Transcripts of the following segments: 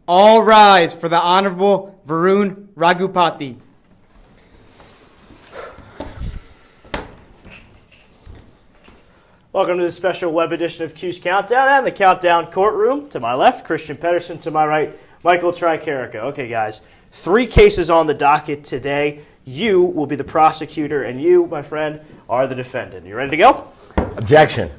All rise for the Honorable Varun Raghupati. Welcome to the special web edition of Q's Countdown and the Countdown Courtroom. To my left, Christian Pedersen. To my right, Michael Tricarico. Okay, guys, 3 cases on the docket today. You will be the prosecutor, and you, my friend, are the defendant. You ready to go? Objection.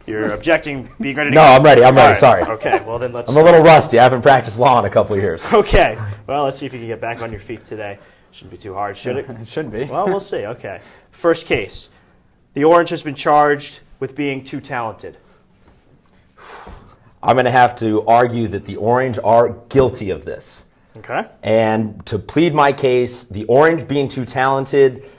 You're objecting being ready to No, go? I'm ready. I'm ready. Right. Sorry. Okay, well then let's... I'm a little rusty. I haven't practiced law in a couple of years. Okay, well, let's see if you can get back on your feet today. Shouldn't be too hard, should it? It shouldn't be. Well, we'll see. Okay. First case. The Orange has been charged with being too talented. I'm going to have to argue that the Orange are guilty of this. Okay. And to plead my case, the Orange being too talented,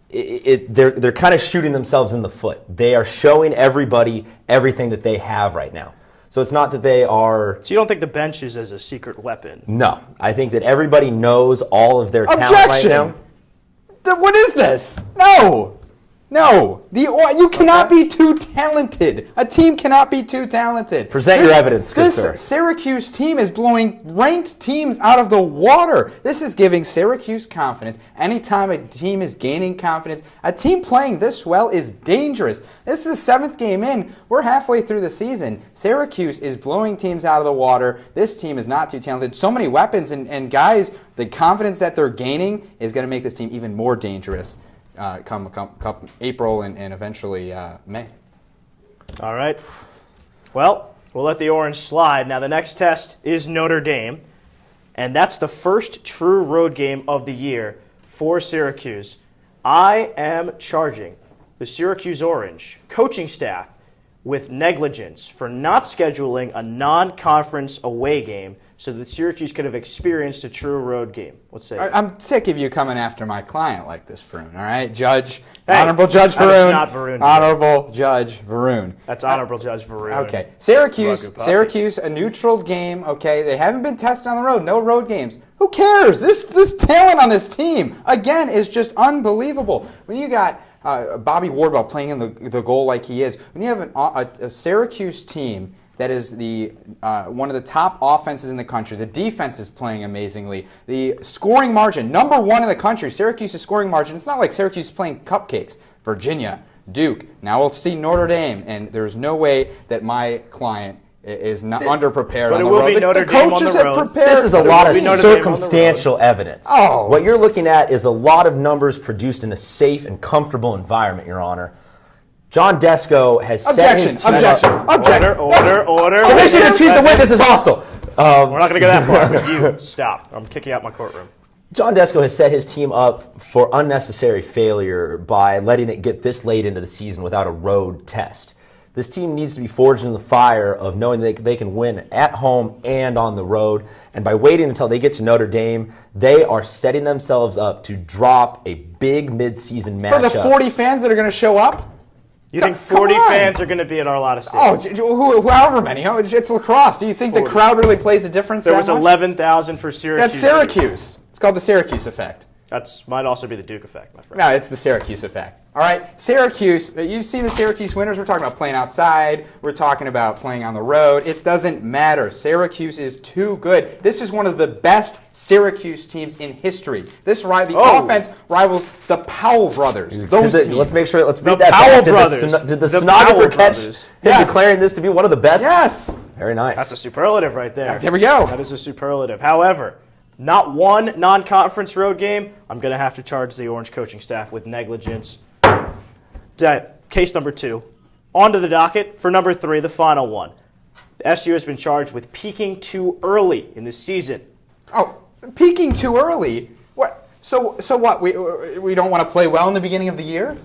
they're kind of shooting themselves in the foot. They are showing everybody everything that they have right now. So it's not that they are... So you don't think the bench is as a secret weapon? No. I think that everybody knows all of their talent right now. What is this? No. No. You cannot be too talented. A team cannot be too talented. Present your evidence, good sir. This Syracuse team is blowing ranked teams out of the water. This is giving Syracuse confidence. Anytime a team is gaining confidence, a team playing this well is dangerous. This is the 7th game in. We're halfway through the season. Syracuse is blowing teams out of the water. This team is not too talented. So many weapons, and guys, the confidence that they're gaining is going to make this team even more dangerous. Come April and eventually May. All right. Well, we'll let the Orange slide. Now the next test is Notre Dame, and that's the first true road game of the year for Syracuse. I am charging the Syracuse Orange coaching staff with negligence for not scheduling a non-conference away game so that Syracuse could have experienced a true road game. Let's say I'm sick of you coming after my client like this, Varun. All right, Judge, hey, Honorable Judge that Varun. is not Varun. Honorable Judge Varun. That's Honorable Judge Varun. Okay, Syracuse, a neutral game. Okay, they haven't been tested on the road. No road games. Who cares? This talent on this team again is just unbelievable. When you got Bobby Wardwell playing in the goal like he is, when you have a Syracuse team that is one of the top offenses in the country. The defense is playing amazingly. The scoring margin, #1 in the country. Syracuse's scoring margin. It's not like Syracuse is playing cupcakes. Virginia, Duke. Now we'll see Notre Dame, and there's no way that my client is not underprepared on the road. But it will be Notre Dame on the road. Prepared. This is a lot of circumstantial evidence. Oh. What you're looking at is a lot of numbers produced in a safe and comfortable environment, Your Honor. John Desko has set his team Order. Permission to treat the witness as hostile. We're not going to go that far. You stop. I'm kicking out my courtroom. John Desko has set his team up for unnecessary failure by letting it get this late into the season without a road test. This team needs to be forged in the fire of knowing that they can win at home and on the road. And by waiting until they get to Notre Dame, they are setting themselves up to drop a big mid-season matchup. For the 40 fans that are going to show up? You think 40 fans are going to be at Arlotta Stadium? Oh, however many. It's lacrosse. Do you think 40. The crowd really plays a difference? There was 11,000 for Syracuse. That's Syracuse. It's called the Syracuse effect. That might also be the Duke effect, my friend. No, it's the Syracuse effect. All right, Syracuse, you've seen the Syracuse winners. We're talking about playing outside. We're talking about playing on the road. It doesn't matter. Syracuse is too good. This is one of the best Syracuse teams in history. The offense rivals the Powell brothers. Those teams. Let's make sure. Let's read the that Powell back. brothers. Did the stenographer catch him declaring this to be one of the best? Yes. Very nice. That's a superlative right there. There we go. That is a superlative. However, not one non-conference road game. I'm going to have to charge the Orange coaching staff with negligence. Case number 2. On to the docket for number 3, the final one. The SU has been charged with peaking too early in the season. Oh, peaking too early? What? So what? We don't want to play well in the beginning of the year?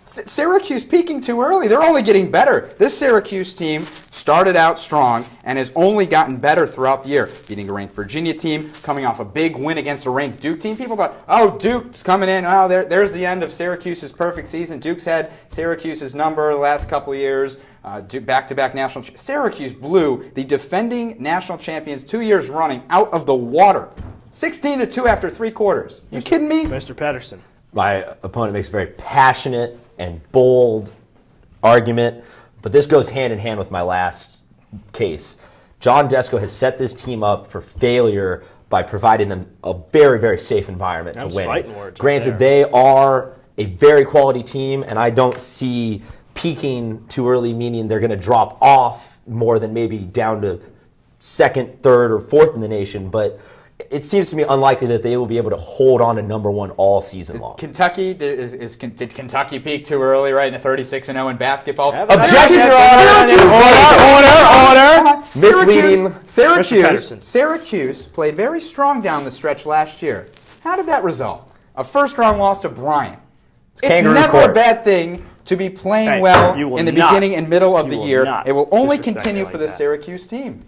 Syracuse peaking too early. They're only getting better. This Syracuse team started out strong and has only gotten better throughout the year. Beating a ranked Virginia team, coming off a big win against a ranked Duke team. People thought, oh, Duke's coming in. Oh, there's the end of Syracuse's perfect season. Duke's had Syracuse's number the last couple of years. Back-to-back national champions. Syracuse blew the defending national champions 2 years running out of the water. 16-2 after 3 quarters. You kidding me? Mr. Pedersen. My opponent makes a very passionate and bold argument, but this goes hand in hand with my last case. John Desko has set this team up for failure by providing them a very, very safe environment to win. Fighting words Granted, right there. they are a very quality team, and I don't see peaking too early, meaning they're going to drop off more than maybe down to second, third, or fourth in the nation, but it seems to me unlikely that they will be able to hold on to number one all season long. Kentucky, did Kentucky peak too early, right, in a 36-0 in basketball? Objection, Your Honor! Misleading. Syracuse played very strong down the stretch last year. How did that result? A first-round loss to Bryant. It's never a bad thing to be playing well in the beginning and middle of the year. It will only continue for the Syracuse team.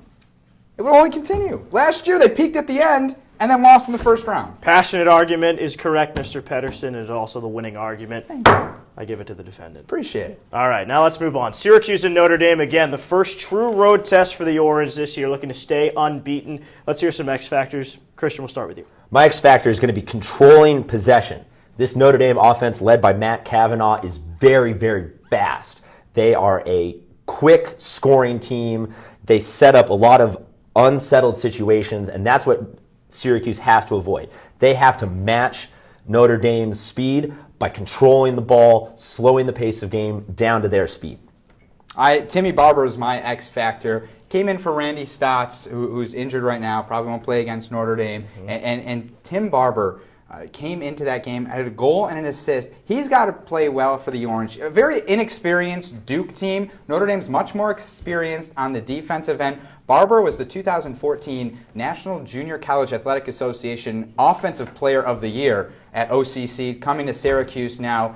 It will only continue. Last year they peaked at the end and then lost in the first round. Passionate argument is correct, Mr. Pedersen. It is also the winning argument. Thank you. I give it to the defendant. Appreciate it. All right, now let's move on. Syracuse and Notre Dame, again, the first true road test for the Orange this year, looking to stay unbeaten. Let's hear some X factors. Christian, we'll start with you. My X factor is going to be controlling possession. This Notre Dame offense led by Matt Kavanaugh is very, very fast. They are a quick scoring team. They set up a lot of unsettled situations, and that's what Syracuse has to avoid. They have to match Notre Dame's speed by controlling the ball, slowing the pace of game down to their speed. Timmy Barber is my X factor. Came in for Randy Stotts, who's injured right now, probably won't play against Notre Dame. And Tim Barber came into that game, had a goal and an assist. He's got to play well for the Orange. A very inexperienced Duke team. Notre Dame's much more experienced on the defensive end. Barber was the 2014 National Junior College Athletic Association Offensive Player of the Year at OCC. Coming to Syracuse now,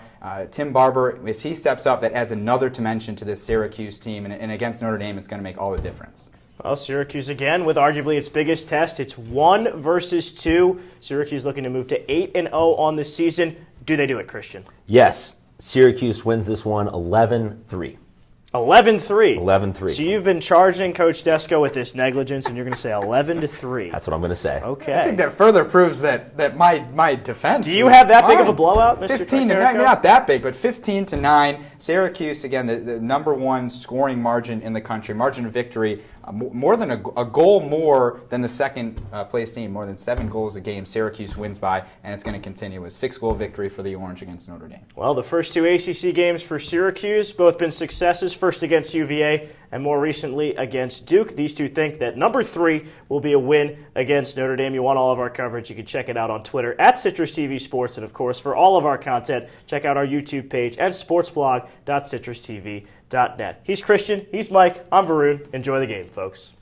Tim Barber, if he steps up, that adds another dimension to this Syracuse team. And against Notre Dame, it's going to make all the difference. Well, Syracuse again with arguably its biggest test. It's 1 versus 2. Syracuse looking to move to 8-0 on the season. Do they do it, Christian? Yes. Syracuse wins this one 11-3. 11-3. 11-3. So you've been charging Coach Desko with this negligence, and you're going to say 11-3. That's what I'm going to say. Okay. I think that further proves that my defense. Do you have that big of a blowout, Mr. 15 to 9, not that big, but 15-9. Syracuse again, the number one scoring margin in the country, margin of victory, more than a goal more than the second place team, more than 7 goals a game. Syracuse wins by, and it's going to continue with 6-goal victory for the Orange against Notre Dame. Well, the first 2 ACC games for Syracuse, both been successes. First against UVA and more recently against Duke. These two think that number 3 will be a win against Notre Dame. You want all of our coverage, you can check it out on Twitter at Citrus TV Sports. And of course, for all of our content, check out our YouTube page and sportsblog.citrustv.net. He's Christian, he's Mike, I'm Varun. Enjoy the game, folks.